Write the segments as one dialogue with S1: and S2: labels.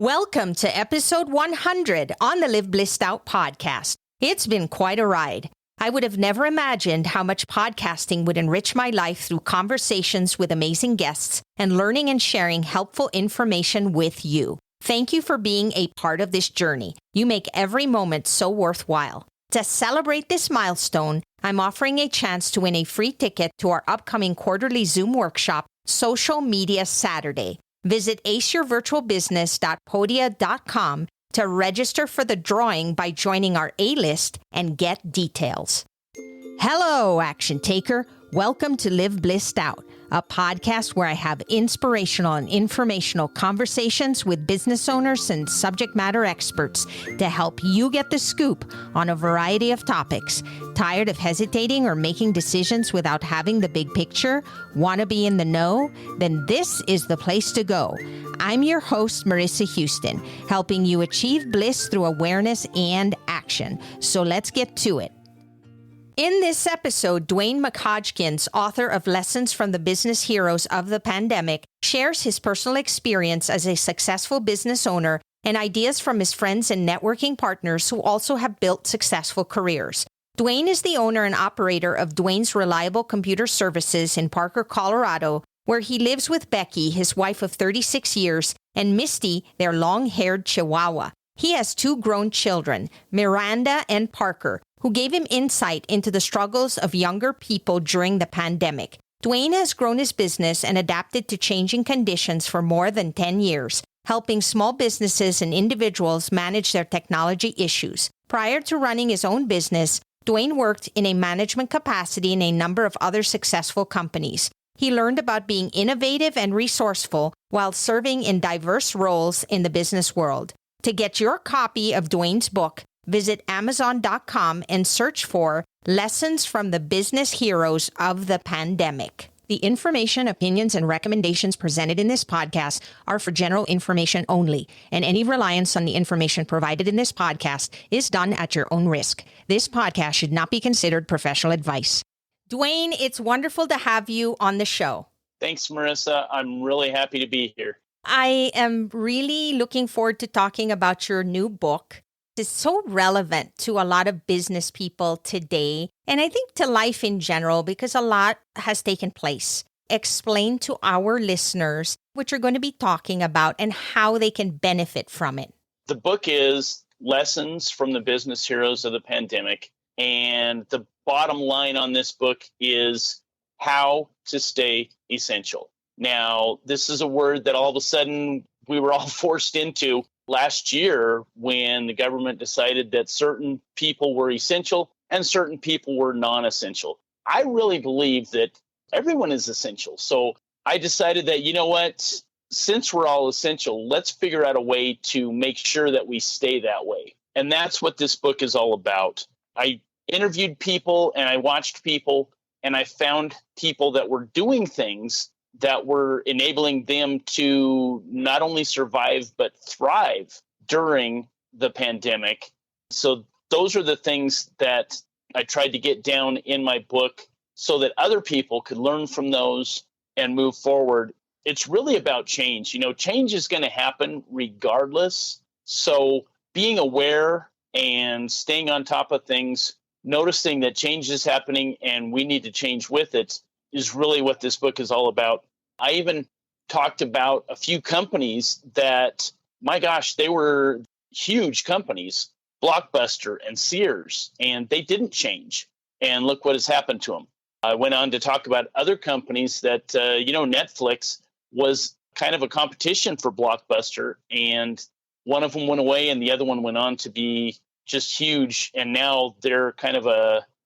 S1: Welcome to episode 100 on the Live Blissed Out podcast. It's been quite a ride. I would have never imagined how much podcasting would enrich my life through conversations with amazing guests and learning and sharing helpful information with you. Thank you for being a part of this journey. You make every moment so worthwhile. To celebrate this milestone, I'm offering a chance to win a free ticket to our upcoming quarterly Zoom workshop, Social Media Saturday. Visit aceyourvirtualbusiness.podia.com to register for the drawing by joining our A-list and get details. Hello, action taker. Welcome to Live Blissed Out, a podcast where I have inspirational and informational conversations with business owners and subject matter experts to help you get the scoop on a variety of topics. Tired of hesitating or making decisions without having the big picture? Want to be in the know? Then this is the place to go. I'm your host, Marissa Houston, helping you achieve bliss through awareness and action. So let's get to it. In this episode, Duane McHodgkins, author of Lessons from the Business Heroes of the Pandemic, shares his personal experience as a successful business owner and ideas from his friends and networking partners who also have built successful careers. Duane is the owner and operator of Duane's Reliable Computer Services in Parker, Colorado, where he lives with Becky, his wife of 36 years, and Misty, their long-haired chihuahua. He has two grown children, Miranda and Parker, who gave him insight into the struggles of younger people during the pandemic. Duane has grown his business and adapted to changing conditions for more than 10 years, helping small businesses and individuals manage their technology issues. Prior to running his own business, Duane worked in a management capacity in a number of other successful companies. He learned about being innovative and resourceful while serving in diverse roles in the business world. To get your copy of Duane's book, visit Amazon.com and search for Lessons from the Business Heroes of the Pandemic. The information, opinions, and recommendations presented in this podcast are for general information only, and any reliance on the information provided in this podcast is done at your own risk. This podcast should not be considered professional advice. Duane, it's wonderful to have you on the show.
S2: Thanks, Marissa. I'm really happy to be here.
S1: I am really looking forward to talking about your new book. It's so relevant to a lot of business people today, and I think to life in general, because a lot has taken place. Explain to our listeners what you're going to be talking about and how they can benefit from it.
S2: The book is Lessons from the Business Heroes of the Pandemic, and the bottom line on this book is how to stay essential. Now, this is a word that all of a sudden we were all forced into last year when the government decided that certain people were essential and certain people were non-essential. I really believe that everyone is essential. So I decided that, you know what, since we're all essential, let's figure out a way to make sure that we stay that way. And that's what this book is all about. I interviewed people and I watched people and I found people that were doing things that were enabling them to not only survive, but thrive during the pandemic. So those are the things that I tried to get down in my book so that other people could learn from those and move forward. It's really about change. You know, change is going to happen regardless. So being aware and staying on top of things, noticing that change is happening and we need to change with it is really what this book is all about. I even talked about a few companies that, my gosh, they were huge companies, Blockbuster and Sears, and they didn't change. And look what has happened to them. I went on to talk about other companies that, Netflix was kind of a competition for Blockbuster, and one of them went away and the other one went on to be just huge. And now they're kind of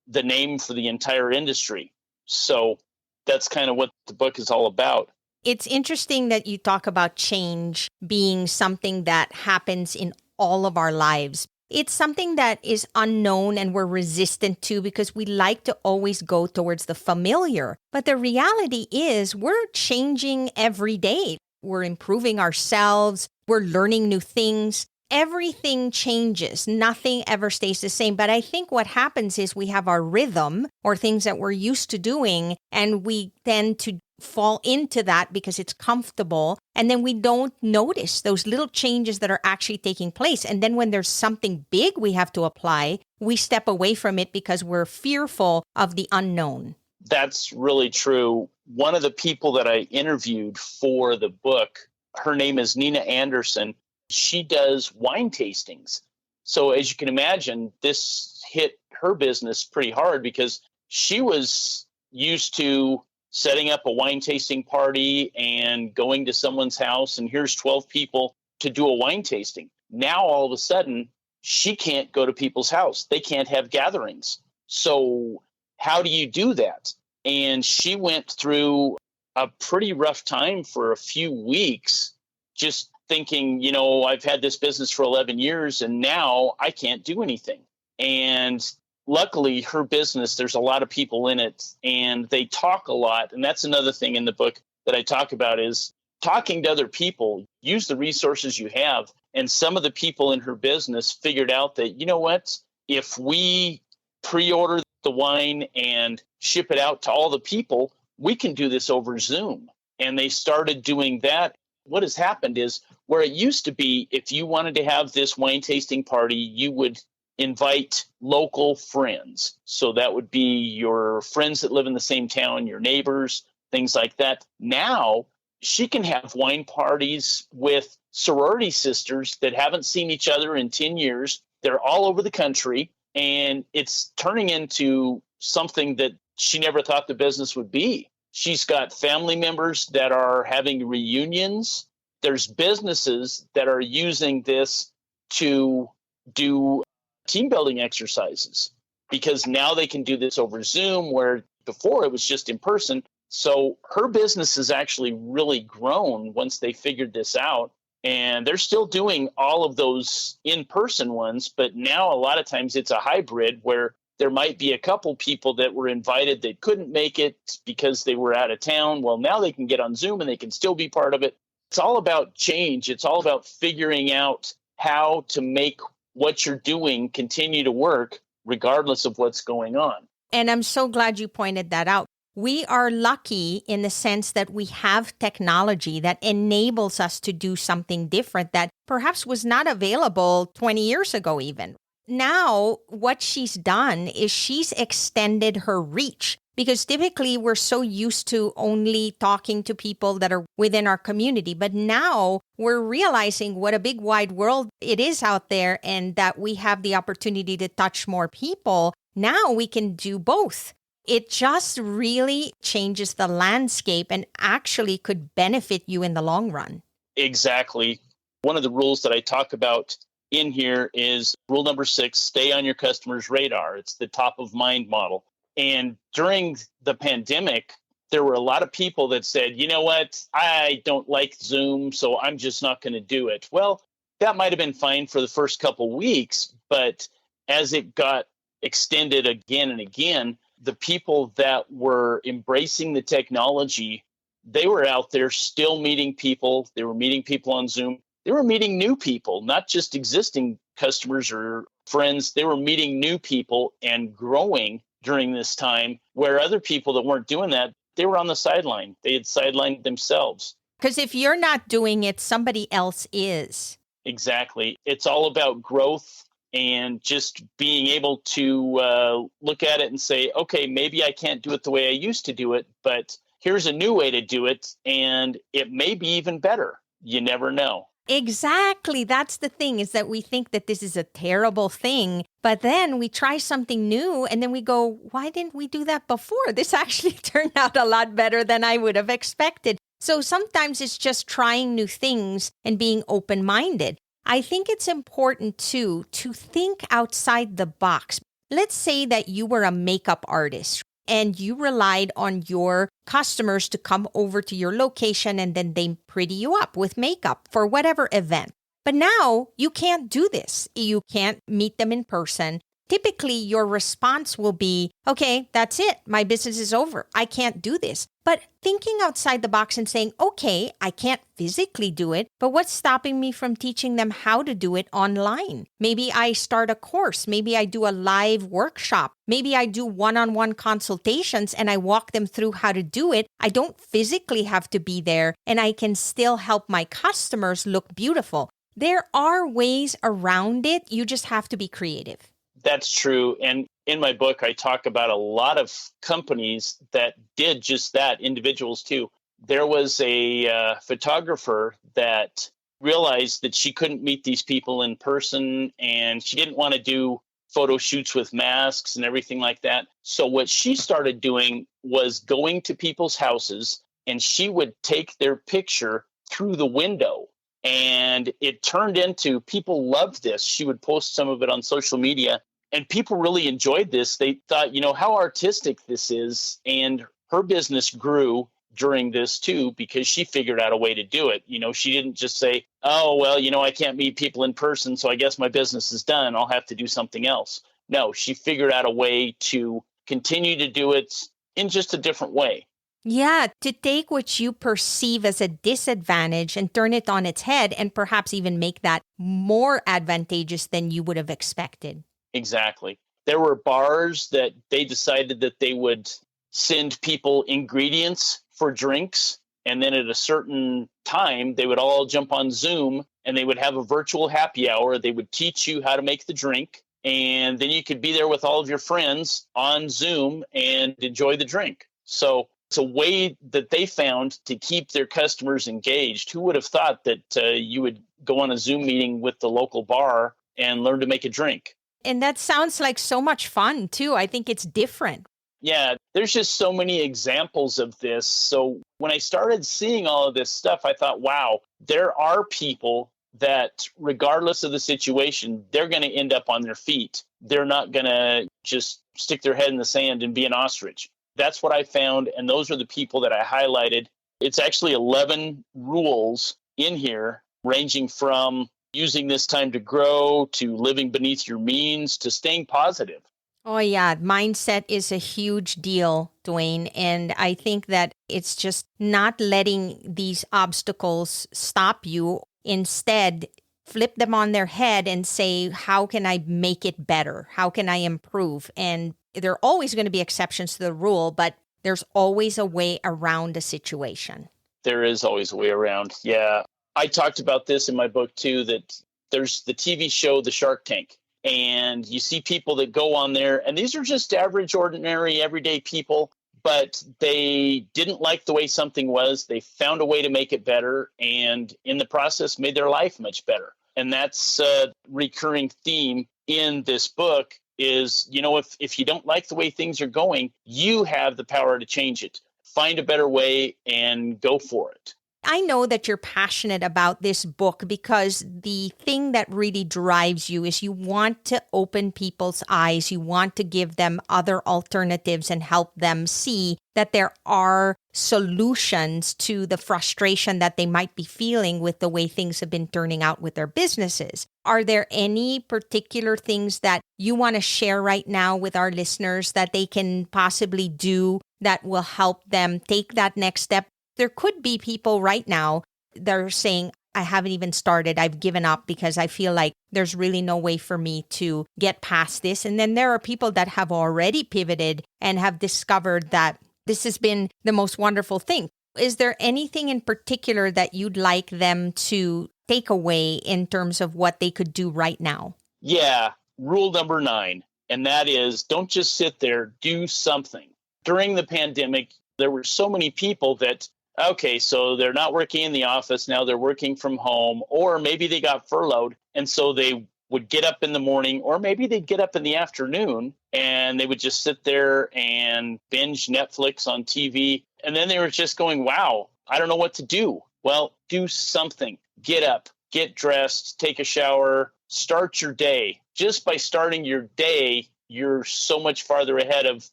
S2: the name for the entire industry. So that's kind of what the book is all about.
S1: It's interesting that you talk about change being something that happens in all of our lives. It's something that is unknown and we're resistant to because we like to always go towards the familiar. But the reality is we're changing every day. We're improving ourselves. We're learning new things. Everything changes. Nothing ever stays the same. But I think what happens is we have our rhythm or things that we're used to doing, and we tend to fall into that because it's comfortable. And then we don't notice those little changes that are actually taking place. And then when there's something big we have to apply, we step away from it because we're fearful of the unknown.
S2: That's really true. One of the people that I interviewed for the book, her name is Nina Anderson. She does wine tastings. So as you can imagine, this hit her business pretty hard because she was used to setting up a wine tasting party and going to someone's house, and here's 12 people to do a wine tasting. Now, all of a sudden, she can't go to people's house. They can't have gatherings. So how do you do that? And she went through a pretty rough time for a few weeks, just thinking, I've had this business for 11 years and now I can't do anything. And luckily, her business, there's a lot of people in it and they talk a lot. And that's another thing in the book that I talk about is talking to other people. Use the resources you have. And some of the people in her business figured out that, if we pre-order the wine and ship it out to all the people, we can do this over Zoom. And they started doing that. What has happened is where it used to be, if you wanted to have this wine tasting party, you would invite local friends. So that would be your friends that live in the same town, your neighbors, things like that. Now she can have wine parties with sorority sisters that haven't seen each other in 10 years. They're all over the country, and it's turning into something that she never thought the business would be. She's got family members that are having reunions. There's businesses that are using this to do team building exercises because now they can do this over Zoom, where before it was just in person. So her business has actually really grown once they figured this out. And they're still doing all of those in-person ones, but now a lot of times it's a hybrid where there might be a couple people that were invited that couldn't make it because they were out of town. Well, now they can get on Zoom and they can still be part of it. It's all about change. It's all about figuring out how to make what you're doing continue to work regardless of what's going on.
S1: And I'm so glad you pointed that out. We are lucky in the sense that we have technology that enables us to do something different that perhaps was not available 20 years ago even. Now, what she's done is she's extended her reach because typically we're so used to only talking to people that are within our community. But now we're realizing what a big wide world it is out there and that we have the opportunity to touch more people. Now we can do both. It just really changes the landscape and actually could benefit you in the long run.
S2: Exactly. One of the rules that I talk about in here is rule number 6, stay on your customer's radar. It's the top of mind model. And during the pandemic, there were a lot of people that said, you know what, I don't like Zoom, so I'm just not going to do it. Well, that might have been fine for the first couple weeks, but as it got extended again and again, the people that were embracing the technology, they were out there still meeting people. They were meeting people on Zoom. They were meeting new people, not just existing customers or friends. They were meeting new people and growing during this time, where other people that weren't doing that, they were on the sideline. They had sidelined themselves.
S1: Because if you're not doing it, somebody else is.
S2: Exactly. It's all about growth and just being able to look at it and say, okay, maybe I can't do it the way I used to do it, but here's a new way to do it, and it may be even better. You never know.
S1: Exactly. That's the thing, is that we think that this is a terrible thing, but then we try something new and then we go, why didn't we do that before? This actually turned out a lot better than I would have expected. So sometimes it's just trying new things and being open-minded. I think it's important, too, to think outside the box. Let's say that you were a makeup artist and you relied on your customers to come over to your location and then they pretty you up with makeup for whatever event. But now you can't do this. You can't meet them in person. typically your response will be, okay, that's it. My business is over. I can't do this. But thinking outside the box and saying, okay, I can't physically do it, but what's stopping me from teaching them how to do it online? Maybe I start a course. Maybe I do a live workshop. Maybe I do one-on-one consultations and I walk them through how to do it. I don't physically have to be there and I can still help my customers look beautiful. There are ways around it. You just have to be creative.
S2: That's true. And in my book, I talk about a lot of companies that did just that, individuals too. There was a photographer that realized that she couldn't meet these people in person and she didn't want to do photo shoots with masks and everything like that. So what she started doing was going to people's houses and she would take their picture through the window. And it turned into, people loved this. She would post some of it on social media and people really enjoyed this. They thought, how artistic this is. And her business grew during this too, because she figured out a way to do it. She didn't just say, oh, well, I can't meet people in person, so I guess my business is done. I'll have to do something else. No, she figured out a way to continue to do it in just a different way.
S1: Yeah, to take what you perceive as a disadvantage and turn it on its head and perhaps even make that more advantageous than you would have expected.
S2: Exactly. There were bars that they decided that they would send people ingredients for drinks. And then at a certain time, they would all jump on Zoom and they would have a virtual happy hour. They would teach you how to make the drink. And then you could be there with all of your friends on Zoom and enjoy the drink. So it's a way that they found to keep their customers engaged. Who would have thought that you would go on a Zoom meeting with the local bar and learn to make a drink?
S1: And that sounds like so much fun, too. I think it's different.
S2: Yeah, there's just so many examples of this. So when I started seeing all of this stuff, I thought, wow, there are people that regardless of the situation, they're going to end up on their feet. They're not going to just stick their head in the sand and be an ostrich. That's what I found. And those are the people that I highlighted. It's actually 11 rules in here, ranging from using this time to grow, to living beneath your means, to staying positive.
S1: Oh, yeah. Mindset is a huge deal, Duane. And I think that it's just not letting these obstacles stop you. Instead, flip them on their head and say, how can I make it better? How can I improve? And there are always going to be exceptions to the rule, but there's always a way around a situation.
S2: There is always a way around. Yeah. I talked about this in my book, too, that there's the TV show, The Shark Tank. And you see people that go on there, and these are just average, ordinary, everyday people, but they didn't like the way something was. They found a way to make it better, and in the process made their life much better. And that's a recurring theme in this book is, if you don't like the way things are going, you have the power to change it. Find a better way and go for it.
S1: I know that you're passionate about this book because the thing that really drives you is you want to open people's eyes. You want to give them other alternatives and help them see that there are solutions to the frustration that they might be feeling with the way things have been turning out with their businesses. Are there any particular things that you want to share right now with our listeners that they can possibly do that will help them take that next step? There could be people right now that are saying, I haven't even started. I've given up because I feel like there's really no way for me to get past this. And then there are people that have already pivoted and have discovered that this has been the most wonderful thing. Is there anything in particular that you'd like them to take away in terms of what they could do right now?
S2: Yeah. Rule number 9. And that is, don't just sit there, do something. During the pandemic, there were so many people that, okay, so they're not working in the office. Now they're working from home, or maybe they got furloughed. And so they would get up in the morning, or maybe they'd get up in the afternoon and they would just sit there and binge Netflix on TV. And then they were just going, wow, I don't know what to do. Well, do something. Get up, get dressed, take a shower, start your day. Just by starting your day, you're so much farther ahead of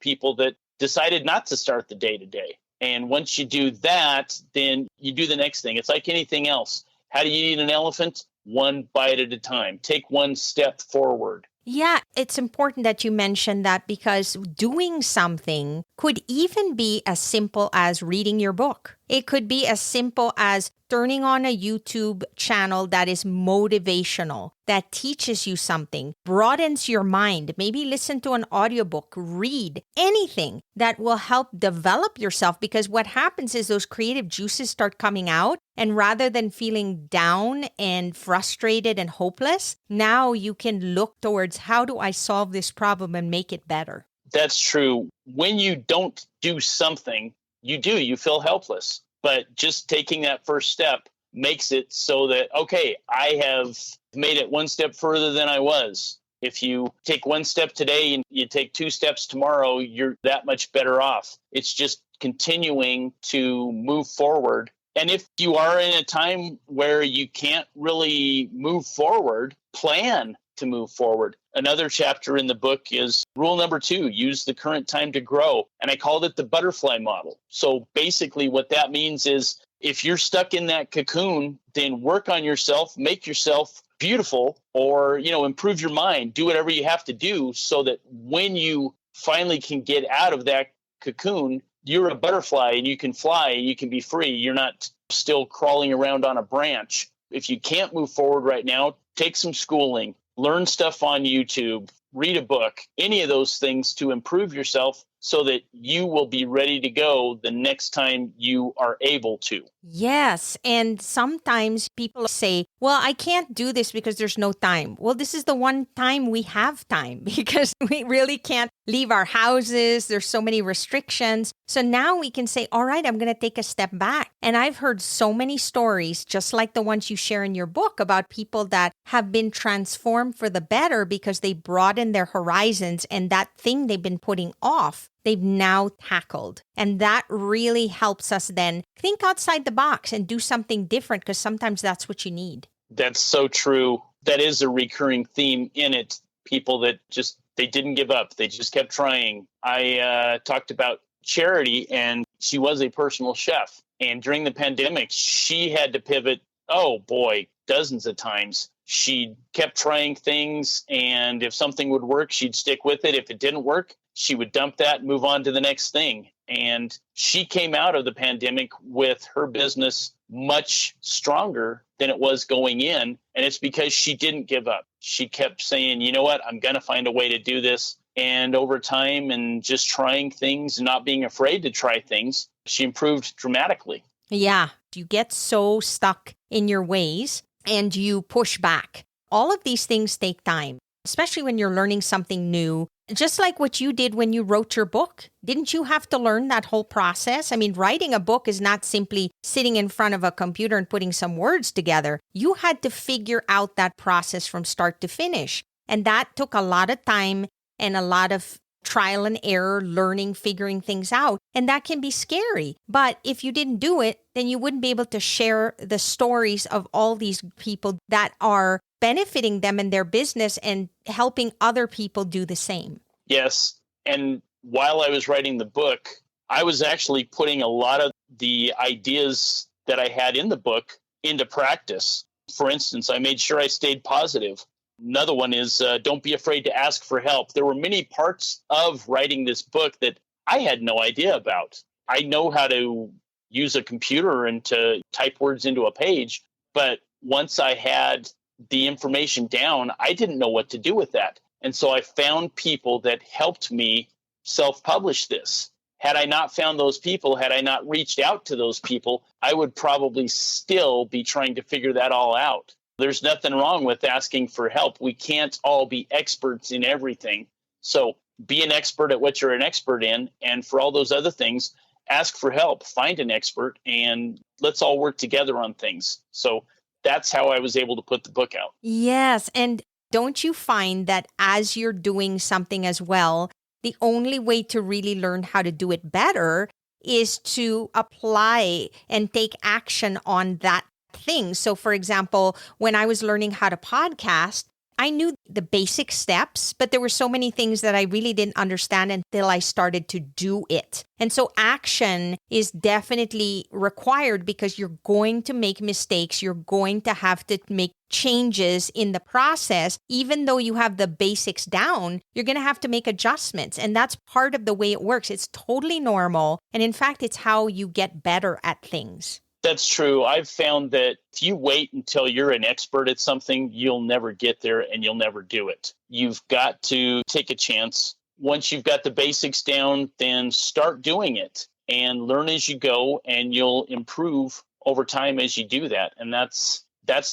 S2: people that decided not to start the day today. And once you do that, then you do the next thing. It's like anything else. How do you eat an elephant? One bite at a time. Take one step forward.
S1: Yeah, it's important that you mention that because doing something could even be as simple as reading your book. It could be as simple as turning on a YouTube channel that is motivational, that teaches you something, broadens your mind. Maybe listen to an audiobook, read anything that will help develop yourself, because what happens is those creative juices start coming out. And rather than feeling down and frustrated and hopeless, now you can look towards how do I solve this problem and make it better.
S2: That's true. When you don't do something, you feel helpless. But just taking that first step makes it so that, okay, I have made it one step further than I was. If you take one step today and you take two steps tomorrow, you're that much better off. It's just continuing to move forward. And if you are in a time where you can't really move forward, plan to move forward. Another chapter in the book is rule number 2, use the current time to grow. And I called it the butterfly model. So basically what that means is if you're stuck in that cocoon, then work on yourself, make yourself beautiful, or, improve your mind, do whatever you have to do so that when you finally can get out of that cocoon, you're a butterfly and you can fly and you can be free. You're not still crawling around on a branch. If you can't move forward right now, take some schooling, learn stuff on YouTube, read a book, any of those things to improve yourself so that you will be ready to go the next time you are able to.
S1: Yes. And sometimes people say, well, I can't do this because there's no time. Well, this is the one time we have time because we really can't leave our houses. There's so many restrictions. So now we can say, all right, I'm going to take a step back. And I've heard so many stories, just like the ones you share in your book, about people that have been transformed for the better because they broadened their horizons, and that thing they've been putting off, they've now tackled. And that really helps us then think outside the box and do something different, because sometimes that's what you need.
S2: That's so true. That is a recurring theme in it. People that they didn't give up. They just kept trying. I talked about Charity, and she was a personal chef. And during the pandemic, she had to pivot, dozens of times. She kept trying things, and if something would work, she'd stick with it. If it didn't work, she would dump that and move on to the next thing. And she came out of the pandemic with her business much stronger than it was going in. And it's because she didn't give up. She kept saying, you know what, I'm going to find a way to do this. And over time and just trying things and not being afraid to try things, she improved dramatically.
S1: Yeah, you get so stuck in your ways and you push back. All of these things take time, especially when you're learning something new. Just like what you did when you wrote your book. Didn't you have to learn that whole process? I mean, writing a book is not simply sitting in front of a computer and putting some words together. You had to figure out that process from start to finish. And that took a lot of time and a lot of trial and error, learning, figuring things out. And that can be scary. But if you didn't do it, then you wouldn't be able to share the stories of all these people that are benefiting them in their business and helping other people do the same.
S2: Yes. And while I was writing the book, I was actually putting a lot of the ideas that I had in the book into practice. For instance, I made sure I stayed positive. Another one is don't be afraid to ask for help. There were many parts of writing this book that I had no idea about. I know how to use a computer and to type words into a page, but once I had the information down, I didn't know what to do with that. And so I found people that helped me self-publish this. Had I not found those people, had I not reached out to those people, I would probably still be trying to figure that all out. There's nothing wrong with asking for help. We can't all be experts in everything. So be an expert at what you're an expert in. And for all those other things, ask for help, find an expert, and let's all work together on things. So that's how I was able to put the book out.
S1: Yes. And don't you find that as you're doing something as well, the only way to really learn how to do it better is to apply and take action on that thing. So for example, when I was learning how to podcast, I knew the basic steps, but there were so many things that I really didn't understand until I started to do it. And so action is definitely required because you're going to make mistakes. You're going to have to make changes in the process. Even though you have the basics down, you're going to have to make adjustments. And that's part of the way it works. It's totally normal. And in fact, it's how you get better at things.
S2: That's true. I've found that if you wait until you're an expert at something, you'll never get there and you'll never do it. You've got to take a chance. Once you've got the basics down, then start doing it and learn as you go, and you'll improve over time as you do that. And that's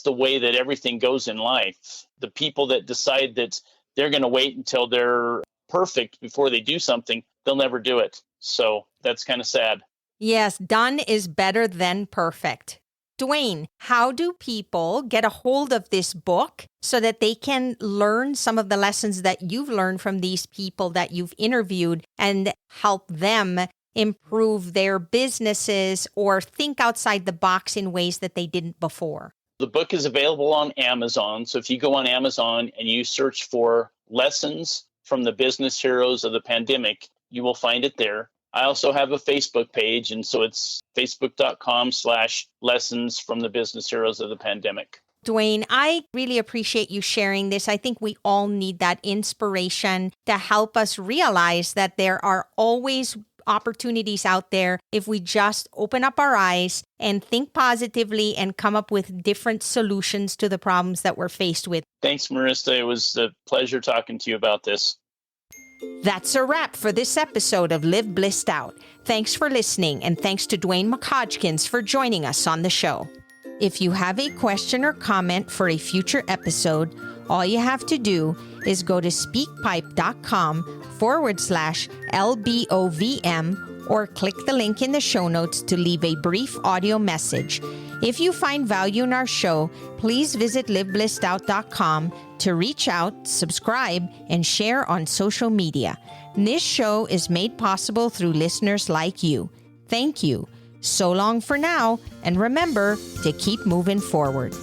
S2: the way that everything goes in life. The people that decide that they're going to wait until they're perfect before they do something, they'll never do it. So that's kind of sad.
S1: Yes, done is better than perfect. Duane, how do people get a hold of this book so that they can learn some of the lessons that you've learned from these people that you've interviewed and help them improve their businesses or think outside the box in ways that they didn't before?
S2: The book is available on Amazon. So if you go on Amazon and you search for Lessons from the Business Heroes of the Pandemic, you will find it there. I also have a Facebook page, and so it's facebook.com/lessons from the business heroes of the pandemic.
S1: Duane, I really appreciate you sharing this. I think we all need that inspiration to help us realize that there are always opportunities out there if we just open up our eyes and think positively and come up with different solutions to the problems that we're faced with.
S2: Thanks, Marista. It was a pleasure talking to you about this.
S1: That's a wrap for this episode of Live Blissed Out. Thanks for listening, and thanks to Duane McHodgkins for joining us on the show. If you have a question or comment for a future episode, all you have to do is go to speakpipe.com/LBOVM or click the link in the show notes to leave a brief audio message. If you find value in our show, please visit liveblисsedout.com to reach out, subscribe, and share on social media. This show is made possible through listeners like you. Thank you. So long for now, and remember to keep moving forward.